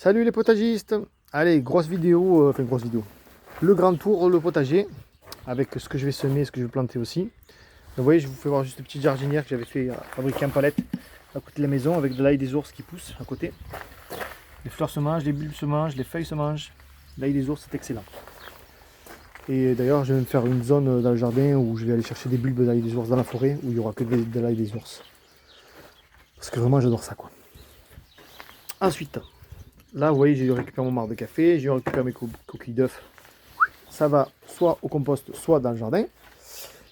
Salut les potagistes. Allez, grosse vidéo, grosse vidéo. Le grand tour, le potager, avec ce que je vais semer, ce que je vais planter aussi. Donc vous voyez, je vous fais voir juste une petite jardinière que j'avais fait fabriquer en palette à côté de la maison, avec de l'ail des ours qui poussent à côté. Les fleurs se mangent, les bulbes se mangent, les feuilles se mangent. L'ail des ours, c'est excellent. Et d'ailleurs, je vais me faire une zone dans le jardin où je vais aller chercher des bulbes d'ail des ours dans la forêt, où il n'y aura que de l'ail des ours. Parce que vraiment, j'adore ça, quoi. Ensuite, là, vous voyez, j'ai récupéré mon marc de café, j'ai récupéré mes coquilles d'œufs. Ça va soit au compost, soit dans le jardin.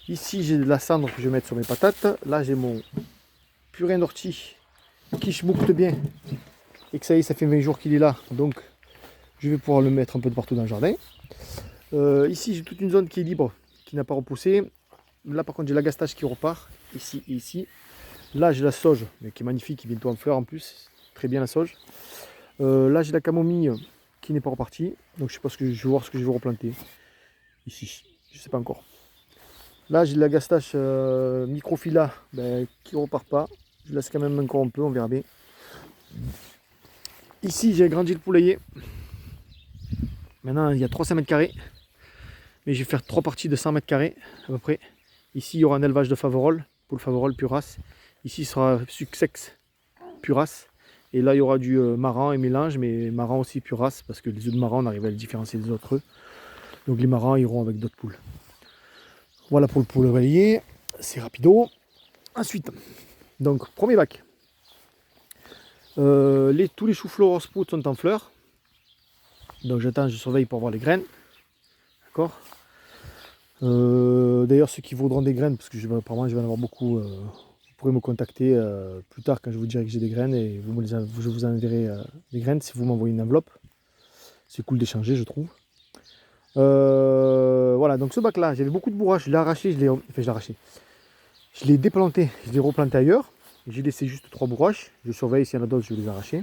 Ici, j'ai de la cendre que je vais mettre sur mes patates. Là, j'ai mon purin d'ortie qui schmoukte bien. Et que ça y est, ça fait 20 jours qu'il est là. Donc, je vais pouvoir le mettre un peu de partout dans le jardin. Ici, j'ai toute une zone qui est libre, qui n'a pas repoussé. Là, par contre, j'ai l'agastache qui repart. Ici et ici. Là, j'ai la sauge, mais qui est magnifique, qui est bientôt en fleurs en plus. Très bien la sauge. Là, j'ai la camomille qui n'est pas repartie. Donc, je sais pas ce que je vais voir ce que je vais replanter. Ici, je sais pas encore. Là, j'ai de la gastache microphylla qui repart pas. Je laisse quand même encore un peu, on verra bien. Ici, j'ai agrandi le poulailler. Maintenant, il y a 300 mètres carrés. Mais je vais faire 3 parties de 100 mètres carrés à peu près. Ici, il y aura un élevage de Faverolles, poule Faverolles pure race. Ici, il sera Sussex pure race. Et là, il y aura du marran et mélange, mais marran aussi pure race, parce que les œufs de marran, on arrive à les différencier des autres œufs. Donc les marrans iront avec d'autres poules. Voilà pour le poulailler, c'est rapido. Ensuite, donc premier bac. Tous les choux-fleurs sprout sont en fleurs. Donc j'attends, je surveille pour voir les graines. D'accord. D'ailleurs, ceux qui voudront des graines, parce que apparemment je vais en avoir beaucoup, vous pourrez me contacter plus tard quand je vous dirai que j'ai des graines et je vous enverrai des graines si vous m'envoyez une enveloppe. C'est cool d'échanger, je trouve. Voilà, donc ce bac là, j'avais beaucoup de bourrache, je l'ai arraché, je l'ai déplanté, je l'ai replanté ailleurs. J'ai laissé juste 3 bourraches, je surveille s'il y en a d'autres, je vais les arracher.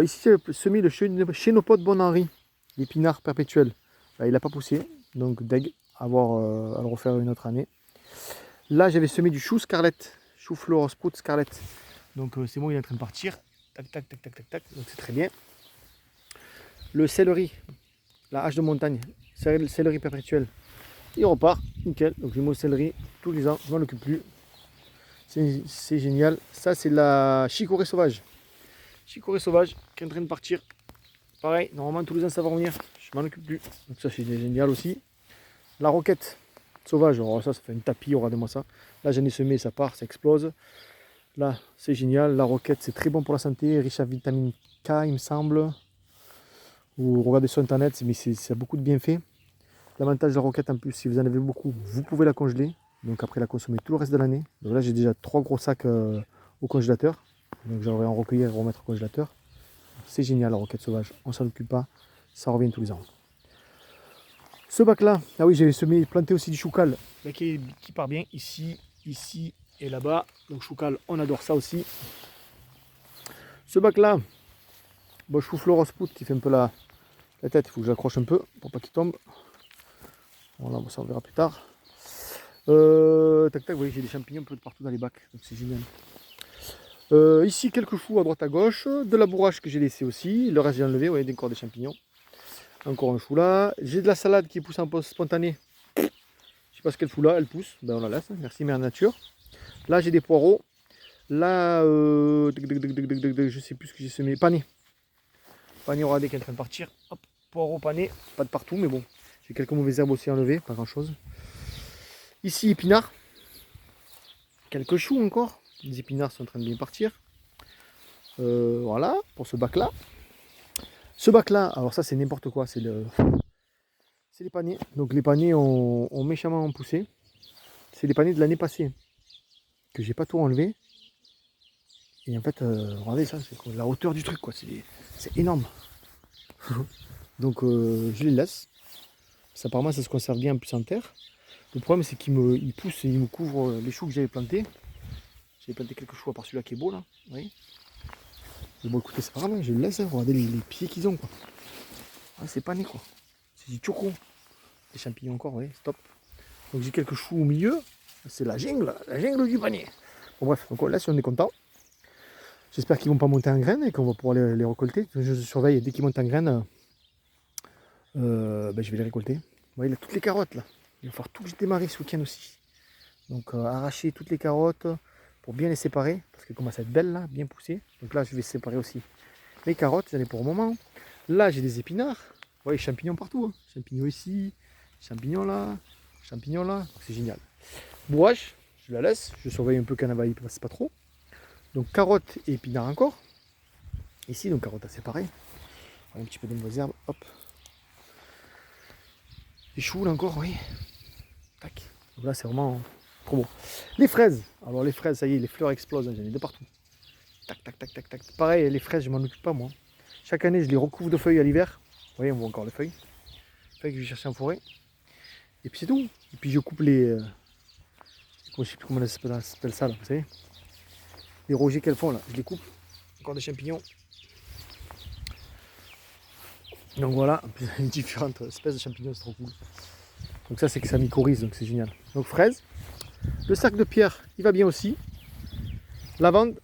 Ici, j'ai semé le chénopode Bon Henri, l'épinard perpétuel. Il n'a pas poussé, donc deg, à le refaire une autre année. Là, j'avais semé du chou scarlett, chou fleur sprout scarlett. Donc c'est bon, il est en train de partir. Tac, tac, tac, tac, tac, tac, donc c'est très bien. Le céleri, la hache de montagne, céleri perpétuel, il repart, nickel. Donc j'ai mon céleri tous les ans, je m'en occupe plus. C'est génial. Ça, c'est la chicorée sauvage. Chicorée sauvage qui est en train de partir. Pareil, normalement tous les ans ça va revenir. Je m'en occupe plus. Donc ça, c'est génial aussi. La roquette sauvage, alors ça fait un tapis, regardez-moi ça. Là, j'en ai semé, ça part, ça explose. Là, c'est génial. La roquette, c'est très bon pour la santé, riche en vitamine K, il me semble. Vous regardez sur internet, mais ça a beaucoup de bienfaits. L'avantage de la roquette en plus, si vous en avez beaucoup, vous pouvez la congeler. Donc après la consommer tout le reste de l'année. Donc là j'ai déjà 3 gros sacs au congélateur. Donc j'aurais en recueillir et remettre au congélateur. C'est génial la roquette sauvage, on s'en occupe pas, ça revient tous les ans. Ce bac là, ah oui j'ai planté aussi du choucal qui part bien ici, ici et là-bas. Donc choucal, on adore ça aussi. Ce bac là, bon, chou-fleur sprout qui fait un peu la tête, il faut que j'accroche un peu pour pas qu'il tombe. Voilà, bon, ça on verra plus tard. Tac tac, vous voyez, j'ai des champignons un peu de partout dans les bacs, donc c'est génial. Ici, quelques choux à droite à gauche, de la bourrache que j'ai laissé aussi, le reste j'ai enlevé, vous voyez, encore des champignons. Encore un chou là. J'ai de la salade qui pousse en poste spontané. Je sais pas ce qu'elle fout là, elle pousse, ben on la laisse, merci Mère Nature. Là, j'ai des poireaux. Là, je sais plus ce que j'ai semé, pané. Pané, regardez qui est en train de partir. Hop, poireaux pané, pas de partout, mais bon. J'ai quelques mauvaises herbes aussi enlevées, pas grand chose. Ici, épinards. Quelques choux encore. Les épinards sont en train de bien partir. Voilà, pour ce bac là. Ce bac là, alors ça c'est n'importe quoi, c'est les paniers. Donc les paniers ont méchamment poussé. C'est les paniers de l'année passée que j'ai pas tout enlevé. Et en fait, regardez ça, c'est la hauteur du truc quoi, c'est énorme. Donc je les laisse. Ça apparemment ça se conserve bien en plus en terre. Le problème c'est qu'ils poussent et ils me couvrent les choux que j'avais plantés. J'avais planté quelques choux à part celui-là qui est beau là. Oui. Mais bon écoutez, c'est pas grave, je le laisse, hein. Regardez les pieds qu'ils ont quoi. Ah, c'est pané quoi. C'est du choco. Les champignons encore, oui, stop. Donc j'ai quelques choux au milieu. C'est la jungle du panier. Bon bref, donc là si on est content. J'espère qu'ils vont pas monter en graines et qu'on va pouvoir les récolter. Je surveille, dès qu'ils montent en graines, je vais les récolter. Vous voyez, là, toutes les carottes là. Il va falloir tout que je démarre ce week-end aussi. Donc arracher toutes les carottes pour bien les séparer. Parce qu'elles commencent à être belles là, bien poussées. Donc là, je vais séparer aussi les carottes, j'en ai pour un moment. Là, j'ai des épinards. Vous voyez, champignons partout. Hein. Champignons ici, champignons là, champignons là. C'est génial. Bourrache, je la laisse. Je surveille un peu qu'elle ne passe pas trop. Donc carottes et épinards encore. Ici, donc carottes, c'est pareil. Un petit peu de mauvaises herbes. Hop. Les choux là encore, oui. Tac. Donc là, c'est vraiment trop beau. Les fraises. Alors les fraises, ça y est, les fleurs explosent. Hein, j'en ai de partout. Tac, tac, tac, tac, tac. Pareil, les fraises, je m'en occupe pas moi. Chaque année, je les recouvre de feuilles à l'hiver. Vous voyez, on voit encore les feuilles. Feuilles que je vais chercher en forêt. Et puis c'est tout. Et puis je coupe les... je sais plus comment ça s'appelle ça là, vous savez. Les rogers qu'elles font là, je les coupe. Encore des champignons. Donc voilà, différentes espèces de champignons, c'est trop cool. Donc ça, c'est que ça mycorhize, donc c'est génial. Donc fraises. Le sac de pierre, il va bien aussi. Lavande,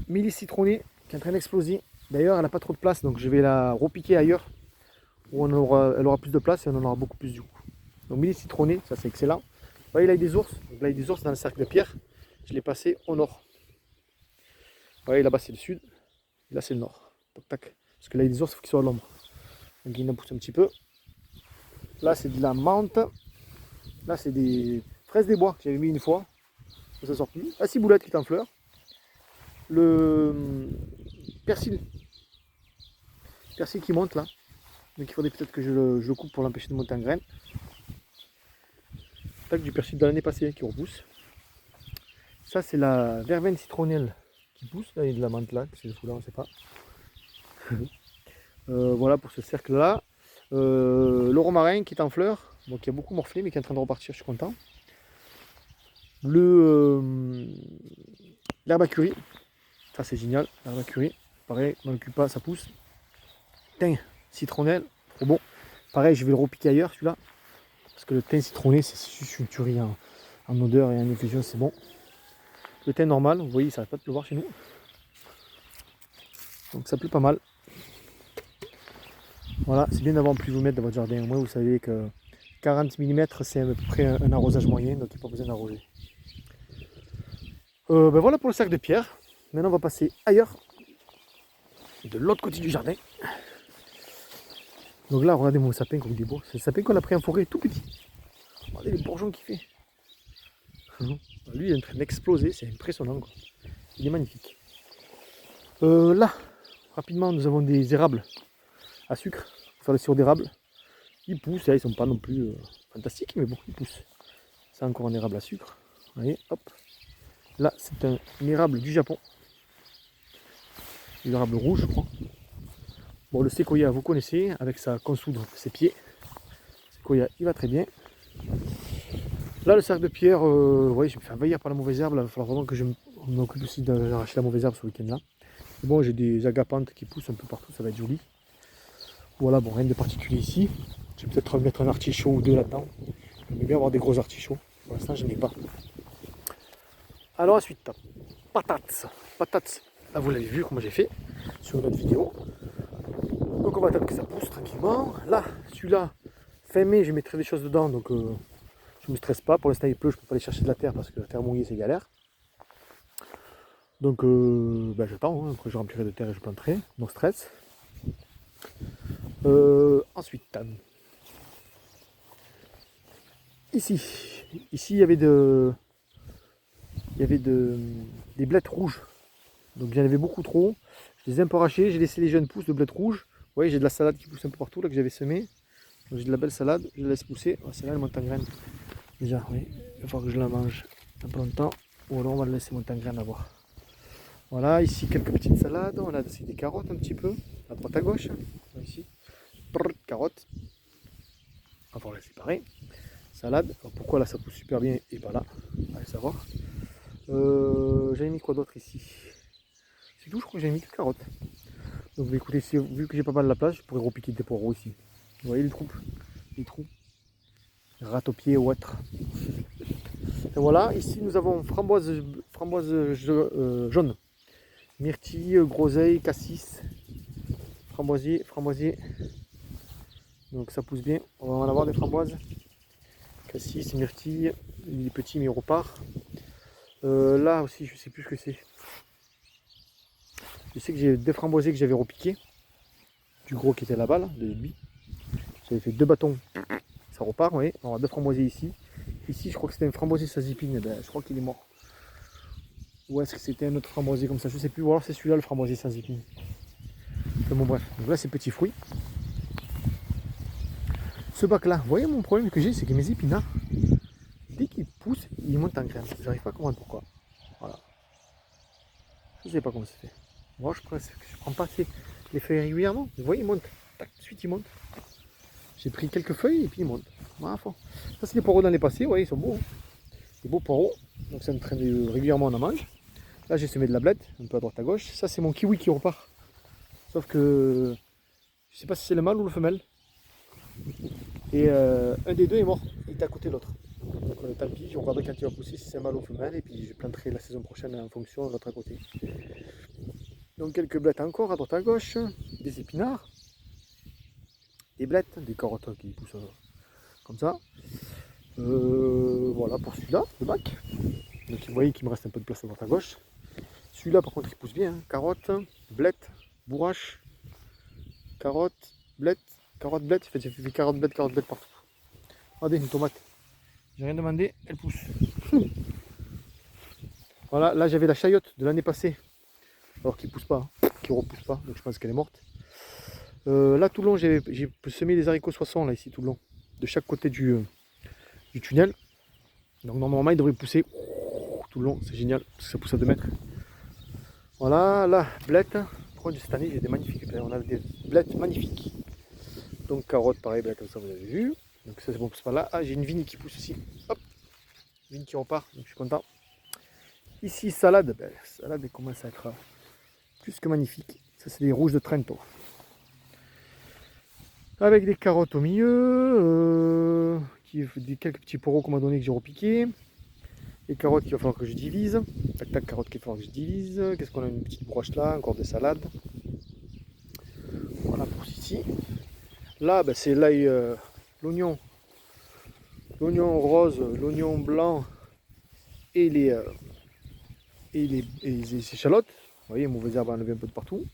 milice citronnée, qui est en train d'exploser. D'ailleurs, elle n'a pas trop de place, donc je vais la repiquer ailleurs, où elle aura plus de place et on en aura beaucoup plus du coup. Donc milice citronnée, ça c'est excellent. Vous voyez l'ail des ours. Donc l'ail des ours dans le cercle de pierre, je l'ai passé au nord. Vous voyez là-bas c'est le sud, et là c'est le nord. Tac, tac. Parce que l'ail des ours, il faut qu'il soit à l'ombre. Donc il en pousse un petit peu. Là c'est de la menthe. Là c'est des fraises des bois que j'avais mis une fois. Ça sort plus. La ciboulette qui est en fleurs. Le persil. Persil qui monte là. Donc il faudrait peut-être que je le coupe pour l'empêcher de monter en graines. Tac, du persil de l'année passée qui repousse. Ça c'est la verveine citronnelle qui pousse. Là il y a de la menthe là, c'est le fou là, on ne sait pas. Voilà pour ce cercle là. Le romarin qui est en fleurs, donc qui a beaucoup morflé mais qui est en train de repartir, je suis content. L'herbe à curry, ça c'est génial, l'herbe à curry, pareil, on n'en occupe pas, ça pousse. Thym, citronnelle, trop bon. Pareil, je vais le repiquer ailleurs celui-là, parce que le thym citronné c'est juste une tuerie en odeur et en effusion, c'est bon. Le thym normal, vous voyez, ça n'arrête pas de pleuvoir chez nous. Donc ça plaît pas mal. Voilà, c'est bien d'avoir un pluvomètre dans votre jardin. Au moins vous savez que 40 mm c'est à peu près un arrosage moyen, donc il n'y a pas besoin d'arroser. Voilà pour le sac de pierre. Maintenant on va passer ailleurs, de l'autre côté du jardin. Donc là regardez mon sapin comme il est beau. C'est le sapin qu'on a pris en forêt tout petit. Regardez les bourgeons qu'il fait. Lui il est en train d'exploser, c'est impressionnant quoi. Il est magnifique. Là, rapidement nous avons des érables à sucre pour faire le sirop d'érable. Ils poussent, ils sont pas non plus fantastiques, mais bon, ils poussent. C'est encore un érable à sucre. Vous voyez, hop. Là, c'est un érable du Japon. L'érable rouge, je crois. Bon, le séquoia, vous connaissez, avec sa consoudre, ses pieds. Le séquoia, il va très bien. Là, le sac de pierre, ouais, je me fais envahir par la mauvaise herbe. Là, il va falloir vraiment que je m'occupe aussi d'arracher la mauvaise herbe ce week-end-là. Bon, j'ai des agapantes qui poussent un peu partout, ça va être joli. Voilà, bon, rien de particulier ici. Je vais peut-être mettre un artichaut ou deux là-dedans. J'aimerais bien avoir des gros artichauts. Pour l'instant, je n'ai pas. Alors ensuite, patates. Patates, là vous l'avez vu comment j'ai fait sur notre vidéo. Donc on va attendre que ça pousse tranquillement. Là, celui-là, fin mai, je mettrai des choses dedans, donc je ne me stresse pas. Pour l'instant il pleut, je ne peux pas aller chercher de la terre parce que la terre mouillée c'est galère. Donc j'attends, hein. Après je remplirai de terre et je planterai, non stress. Ensuite, ici il y avait des blettes rouges. Donc j'en avais beaucoup trop. Je les ai un peu arrachés, j'ai laissé les jeunes pousses de blettes rouges. Vous voyez, j'ai de la salade qui pousse un peu partout là que j'avais semé. Donc j'ai de la belle salade, je la laisse pousser. Oh, celle-là elle monte en graine. Déjà, oui, il va falloir que je la mange un peu longtemps. Ou alors on va la laisser monter en graine à voir. Voilà, ici quelques petites salades. On a aussi des carottes un petit peu, à droite à gauche. Ici, carottes. On va falloir les séparer. Salade. Alors, pourquoi là ça pousse super bien et pas là? Allez savoir. J'avais mis quoi d'autre ici? C'est tout, je crois que j'avais mis que carottes. Donc écoutez, vu que j'ai pas mal de la place, je pourrais repiquer des poireaux ici. Vous voyez les trous, rate au pied ou autre. Et voilà, ici nous avons framboise jaune. myrtille, groseille, cassis, framboisier. Donc ça pousse bien. On va en avoir des framboises. Cassis, myrtille, il est petit mais il repart. Là aussi, je sais plus ce que c'est. Je sais que j'ai deux framboisiers que j'avais repiqués. Du gros qui était là-bas, là, de lui. J'avais fait 2 bâtons. Ça repart, vous voyez. On aura 2 framboisiers ici. Ici, je crois que c'était un framboisier sazipine. Ben, je crois qu'il est mort. Ou est-ce que c'était un autre framboisier comme ça? Je sais plus. Ou alors c'est celui-là le framboisier sazipine. Enfin bon, bref. Donc là, c'est petits fruits. Ce bac-là, vous voyez mon problème que j'ai, c'est que mes épinards, dès qu'ils poussent, ils montent en graines. J'arrive pas à comprendre pourquoi. Voilà. Je sais pas comment ça fait. Moi, je prends pas les feuilles régulièrement. Vous voyez, ils montent. Tac, tout de suite, ils montent. J'ai pris quelques feuilles et puis ils montent. Voilà, fort. Ça, c'est les poireaux dans les passés. Vous voyez, ils sont beaux. Hein. Des beaux poireaux. Donc, ça me traîne régulièrement, on en mange. Là, j'ai semé de la blette, un peu à droite à gauche. Ça, c'est mon kiwi qui repart. Sauf que je sais pas si c'est le mâle ou le femelle. Et un des deux est mort. Il est à côté de l'autre. Donc, tant pis, je regarderai quand il va pousser si c'est un mâle ou femelle. Et puis, je planterai la saison prochaine en fonction de l'autre à côté. Donc, quelques blettes encore à droite à gauche. Des épinards. Des blettes, des carottes qui poussent comme ça. Voilà pour celui-là, le bac. Donc vous voyez qu'il me reste un peu de place à droite à gauche. Celui-là par contre il pousse bien. Hein. Carottes, blettes, bourrache, carottes, blettes, carottes, blettes. En fait, j'ai fait carottes, blettes partout. Regardez une tomate. J'ai rien demandé, elle pousse. Voilà, là j'avais la chayotte de l'année passée. Alors qu'il pousse pas, hein, qui repousse pas. Donc je pense qu'elle est morte. Là tout le long j'ai semé des haricots soissons là ici tout le long. De chaque côté du tunnel. Donc normalement il devrait pousser tout le long, c'est génial, parce que ça pousse à 2 mètres. Voilà, là, blettes. Par contre cette année j'ai des magnifiques, on a des blettes magnifiques. Donc carottes pareil, ben, comme ça vous avez vu. Donc ça c'est bon, pousse pas là. Ah j'ai une vigne qui pousse aussi. Hop, vigne qui repart, donc je suis content. Ici salade, ben, salade elle commence à être plus que magnifique. Ça c'est des rouges de Trento. Avec des carottes au milieu, quelques petits poireaux qu'on m'a donné que j'ai repiqué. Les carottes qu'il va falloir que je divise. Tac tac, carottes qu'il va falloir que je divise. Qu'est-ce qu'on a? Une petite broche là, encore des salades. Voilà pour ici. Là, ben, c'est l'ail, l'oignon. L'oignon rose, l'oignon blanc et les échalotes. Vous voyez, mauvaises herbes enlevées un peu de partout.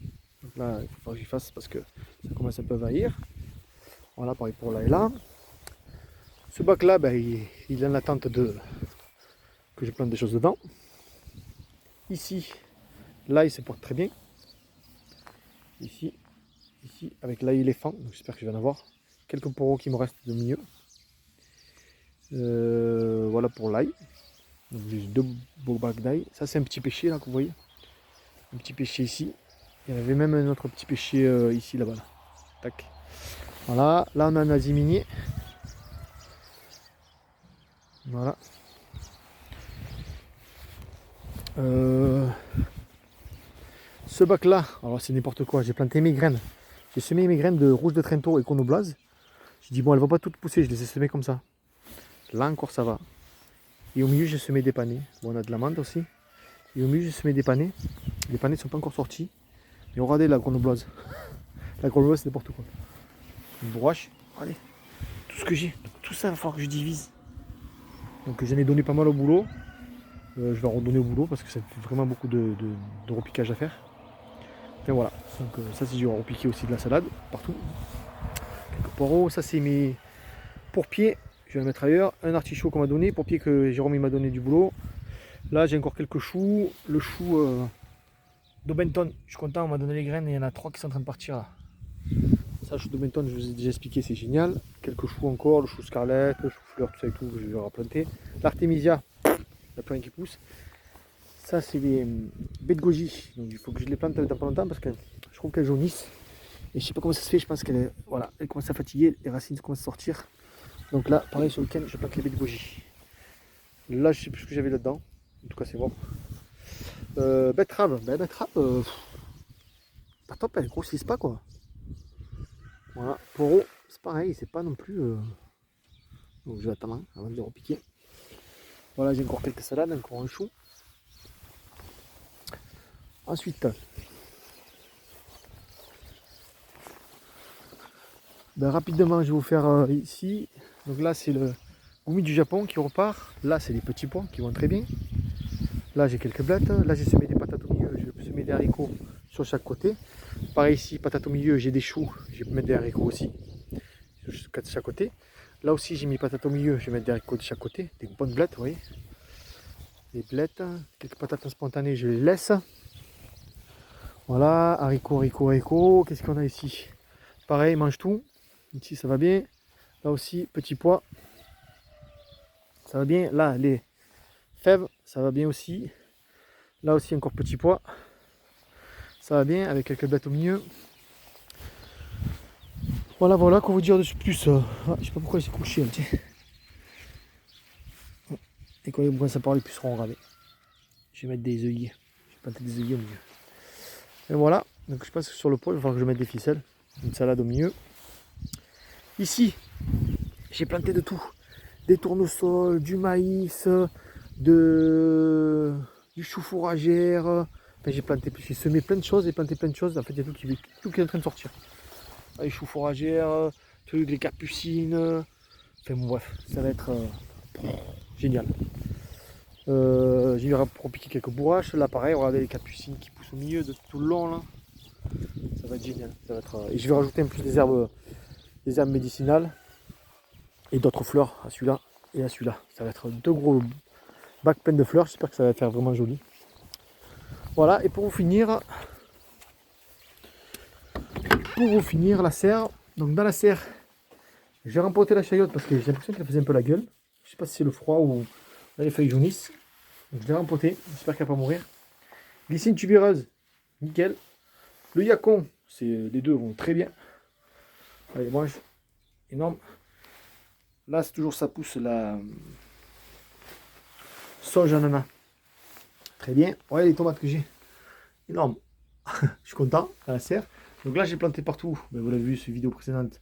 Donc là, il faut falloir que j'y fasse parce que ça commence un peu à envahir. Voilà, pareil pour là et là. Ce bac là, ben, il est en attente que je plante des choses dedans. Ici, l'ail se porte très bien. Ici, avec l'ail éléphant, j'espère que je vais en avoir. Quelques poireaux qui me restent de milieu. Voilà pour l'ail. J'ai 2 beaux bacs d'ail. Ça c'est un petit pêcher là que vous voyez. Un petit pêcher ici. Il y en avait même un autre petit pêcher ici là-bas. Là. Tac. Voilà, là on a un aziminier. Voilà. Ce bac là, alors c'est n'importe quoi, j'ai planté mes graines. J'ai semé mes graines de rouge de Trento et Conoblase. J'ai dit bon elles vont pas toutes pousser, je les ai semées comme ça. Là encore ça va. Et au milieu j'ai semé des panais. Bon on a de l'amande aussi. Et au milieu j'ai semé des panais. Les panais ne sont pas encore sortis. Mais regardez la grenobloise. La grenobloise c'est n'importe quoi. Une broche. Allez. Tout ce que j'ai. Tout ça il va falloir que je divise. Donc j'en ai donné pas mal au boulot. Je vais en redonner au boulot parce que ça fait vraiment beaucoup de repiquage à faire. Et voilà. Donc ça c'est du repiquer aussi de la salade partout. Quelques poireaux. Ça c'est mes pourpieds. Je vais le mettre ailleurs. Un artichaut qu'on m'a donné. Pourpier que Jérôme il m'a donné du boulot. Là j'ai encore quelques choux. Le chou d'Aubenton. Je suis content, on m'a donné les graines et il y en a 3 qui sont en train de partir là. Ça, le chou d'Aubenton, je vous ai déjà expliqué, c'est génial. Quelques choux encore, le chou scarlett, le chou fleur, tout ça et tout, que je vais replanter. L'artémisia, il y a plein qui poussent. Ça c'est des baies de goji. Donc il faut que je les plante dans pas longtemps parce que je trouve qu'elles jaunissent. Et je sais pas comment ça se fait, je pense qu'elle est. Voilà, elle commence à fatiguer, les racines commencent à sortir. Donc là, pareil sur le week-end, je plante les baies de goji. Là, je sais plus ce que j'avais là-dedans. En tout cas, c'est bon. Betterave, ben betterave, pas top, elles grossissent pas quoi. Voilà, poireaux, c'est pareil, c'est pas non plus. Donc je vais attendre avant de les repiquer. Voilà, j'ai encore quelques salades, encore un chou. Ensuite, ben, rapidement, je vais vous faire ici. Donc là, c'est le gumi du Japon qui repart. Là, c'est les petits pois qui vont très bien. Là, j'ai quelques blettes. Là, j'ai semé des patates au milieu. Je vais semer des haricots sur chaque côté. Pareil ici, patates au milieu, j'ai des choux. Je vais mettre des haricots aussi de chaque côté. Là aussi, j'ai mis patates au milieu. Je vais mettre des haricots de chaque côté. Des bonnes blettes, vous voyez. Des blettes. Quelques patates spontanées, je les laisse. Voilà, haricots, haricots, haricots. Qu'est-ce qu'on a ici? Pareil, mange tout. Ici, ça va bien. Là aussi, petits pois. Ça va bien. Là, les fèves, ça va bien aussi. Là aussi, encore petits pois. Ça va bien, avec quelques blettes au milieu. Voilà, voilà, qu'on vous dire de plus. Je sais pas pourquoi il s'est couché. Tiens. Et quand il commence à parler, plus seront gravés. Je vais mettre des œillets. Je vais planter des œillets au milieu. Et voilà. Donc je pense que sur le poids, il va falloir que je mette des ficelles. Une salade au milieu. Ici, j'ai planté de tout. Des tournesols, du maïs, du chou fourragère. Enfin, j'ai semé plein de choses et planté plein de choses. En fait, il y a tout qui est en train de sortir. Les choux fourragères, les capucines. Enfin bon, bref, ça va être génial. J'ai repiqué quelques bourraches. Là, pareil, regardez les capucines qui poussent au milieu de tout le long. Là. Ça va être génial. Ça va être, et je vais rajouter un peu des herbes médicinales et d'autres fleurs à celui-là et à celui-là. Ça va être deux gros bacs pleins de fleurs. J'espère que ça va faire vraiment joli. Voilà, et pour vous finir, la serre. Donc dans la serre, j'ai rempoté la chayote parce que j'ai l'impression qu'elle faisait un peu la gueule. Je sais pas si c'est le froid ou là, les feuilles jaunissent. Donc je l'ai rempoté, j'espère qu'elle va pas mourir. Glycine tubéreuse, nickel. Le yacon, les deux vont très bien. Allez, mange, énorme. Là, c'est toujours ça pousse la sauge ananas. Très bien. Ouais, les tomates que j'ai, énorme. Je suis content à la serre. Donc là, j'ai planté partout. Ben, vous l'avez vu, cette vidéo précédente.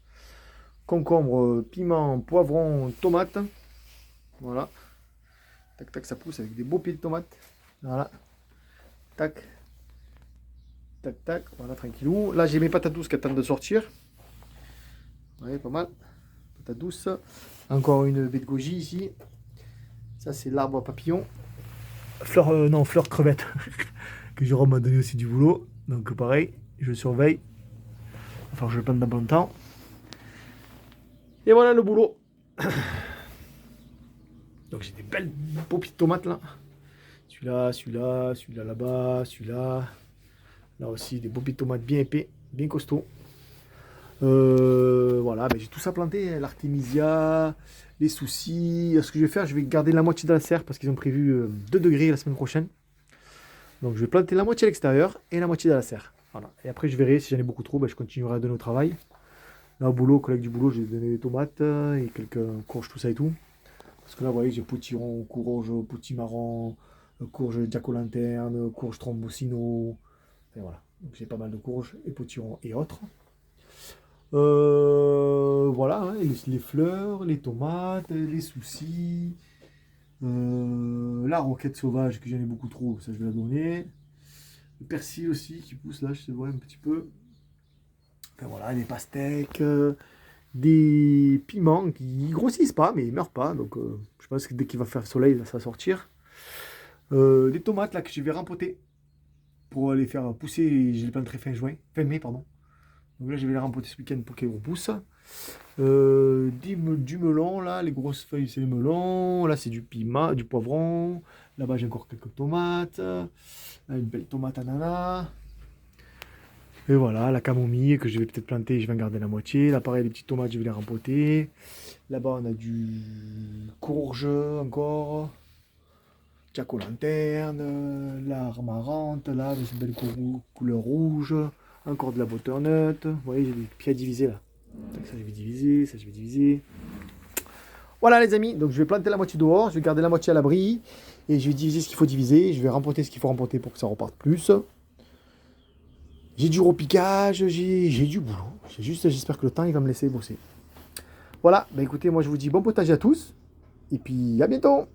Concombre, piment, poivron, tomates. Voilà. Tac, tac, ça pousse avec des beaux pieds de tomates. Voilà. Tac. Tac, tac. Voilà, tranquillou. Là, j'ai mes patates douces qui attendent de sortir. Vous voyez, pas mal. Patates douces. Encore une baie de goji ici. Ça, c'est l'arbre à papillon. Fleur crevette. Que Jérôme m'a donné aussi du boulot. Donc, pareil, je surveille. Enfin, je le plante dans pas longtemps. Et voilà le boulot. Donc j'ai des belles beaux pieds de tomates là. Celui-là là-bas, celui-là. Là aussi des beaux pieds de tomates bien épais, bien costauds. Voilà, ben, j'ai tout ça planté, l'artémisia, les soucis. Ce que je vais faire, je vais garder la moitié de la serre parce qu'ils ont prévu 2 degrés la semaine prochaine. Donc je vais planter la moitié à l'extérieur et la moitié de la serre. Voilà. Et après je verrai si j'en ai beaucoup trop, ben, je continuerai à donner au travail. Là au boulot, collègue du boulot, j'ai donné des tomates et quelques courges, tout ça et tout. Parce que là, vous voyez, j'ai potiron, courge, potimarron, courge jack-o'-lanterne, courge trombocino. Et voilà. Donc j'ai pas mal de courges et potirons et autres. Voilà, hein, les fleurs, les tomates, les soucis. La roquette sauvage, que j'en ai beaucoup trop, ça je vais la donner. Le persil aussi qui pousse là, je sais voir un petit peu. Enfin voilà, des pastèques. Des piments qui grossissent pas mais ils meurent pas, donc je pense que dès qu'il va faire soleil ça va sortir. Des tomates là que je vais rempoter pour les faire pousser, je les planterai fin mai pardon. Donc là je vais les rempoter ce week-end pour qu'ils repoussent. Du melon là, les grosses feuilles c'est les melons, là c'est du piment, du poivron, là-bas j'ai encore quelques tomates, là, une belle tomate ananas. Et voilà, la camomille que je vais peut-être planter, je vais en garder la moitié. Là, pareil, les petites tomates, je vais les rempoter. Là-bas, on a du courge encore. Jack-o'-lanterne, la amarante, là, avec cette belle couleur rouge. Encore de la butternut. Vous voyez, j'ai des pieds à diviser là. Ça, je vais diviser, ça, je vais diviser. Voilà, les amis. Donc, je vais planter la moitié dehors. Je vais garder la moitié à l'abri. Et je vais diviser ce qu'il faut diviser. Je vais rempoter ce qu'il faut rempoter pour que ça reparte plus. J'ai du repiquage, j'ai du boulot. J'espère que le temps il va me laisser bosser. Voilà, bah écoutez, moi je vous dis bon potage à tous. Et puis à bientôt.